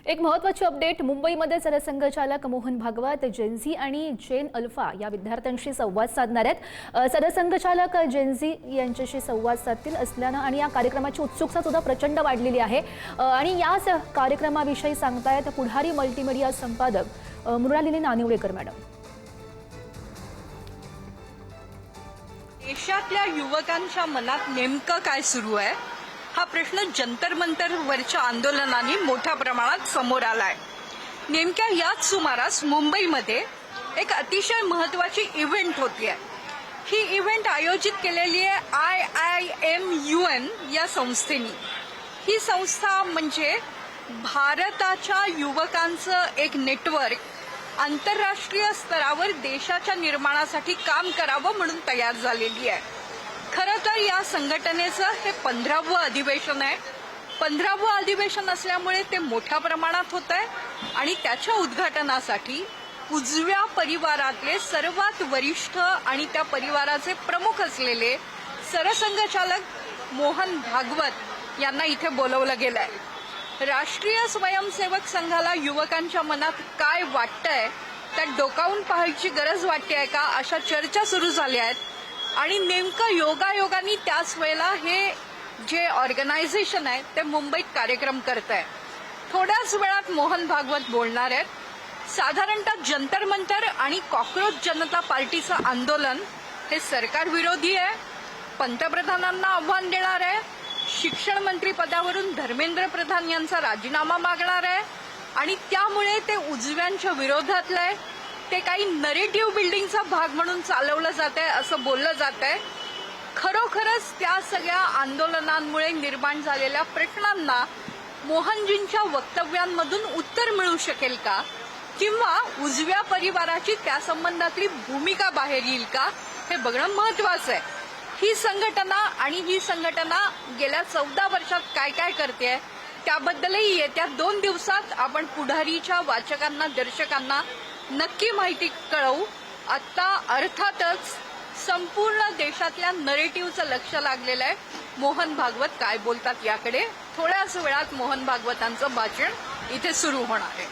एक महत्त्वाची अपडेट मुंबईमध्ये सरसंघचालक मोहन भागवत जेनझी आणि जेन अल्फा या विद्यार्थ्यांशी संवाद साधणार आहेत। सरसंघचालक जेनझी यांच्याशी संवाद साधतील असल्यानं आणि या कार्यक्रमाची उत्सुकता सुद्धा प्रचंड वाढलेली आहे आणि याच कार्यक्रमाविषयी सांगतायत पुढारी मल्टीमीडिया संपादक मृणालिनी नानिवडेकर मॅडम। देशातल्या युवकांच्या मनात नेमकं काय सुरू आहे हा प्रश्न जंतर मंतरवरच्या आंदोलनाने मोठ्या प्रमाणात समोर आलाय। नेमक्या याच सुमारास मुंबईमध्ये एक अतिशय महत्त्वाची इव्हेंट होतीये। ही इव्हेंट आयोजित केलेली आहे IIMUN या संस्थेने। ही संस्था म्हणजे भारताच्या युवकांचं एक नेटवर्क आंतरराष्ट्रीय स्तरावर देशाच्या निर्माणासाठी काम करावं म्हणून तयार झालेली आहे। खरं तर या संघटनेचं हे 15वं अधिवेशन आहे। 15वं अधिवेशन असल्यामुळे ते मोठ्या प्रमाणात होत आहे आणि त्याच्या उद्घाटनासाठी उजव्या परिवारातले सर्वात वरिष्ठ आणि त्या परिवाराचे प्रमुख असलेले सरसंघचालक मोहन भागवत यांना इथे बोलवलं गेलंय। राष्ट्रीय स्वयंसेवक संघाला युवकांच्या मनात काय वाटतंय त्यात डोकावून पाहायची गरज वाटते का अशा चर्चा सुरू झाल्या आहेत आणि नेमकं योगायोगाने त्याच वेळेला हे जे ऑर्गनायझेशन आहे ते मुंबईत कार्यक्रम करत आहे। थोड्याच वेळात मोहन भागवत बोलणार आहेत। साधारणतः जंतर मंतर आणि कॉकरोच जनता पार्टीचं आंदोलन हे सरकार विरोधी आहे, पंतप्रधानांना आव्हान देणार आहे, शिक्षण मंत्री पदावरून धर्मेंद्र प्रधान यांचा राजीनामा मागणार आहे आणि त्यामुळे ते उजव्यांच्या विरोधातलं आहे। ते काही नरेटिव्ह बिल्डिंगचा भाग म्हणून चालवलं जात आहे असं बोललं जात आहे। खरोखरच त्या सगळ्या आंदोलनांमुळे निर्माण झालेल्या प्रश्नांना मोहनजींच्या वक्तव्यांमधून उत्तर मिळू शकेल का किंवा उजव्या परिवाराची त्या संबंधातली भूमिका बाहेर येईल का हे बघणं महत्त्वाचं आहे। ही संघटना गेल्या 14 वर्षात काय काय करते त्याबद्दलही येत्या 2 दिवसात आपण पुढारीच्या वाचकांना दर्शकांना नक्की माहिती कळवू। आता अर्थातच संपूर्ण देशातल्या नरेटिव्हचं लक्ष लागलेलं आहे मोहन भागवत काय बोलतात याकडे। थोड्याच वेळात मोहन भागवतांचं भाषण इथे सुरू होणार आहे।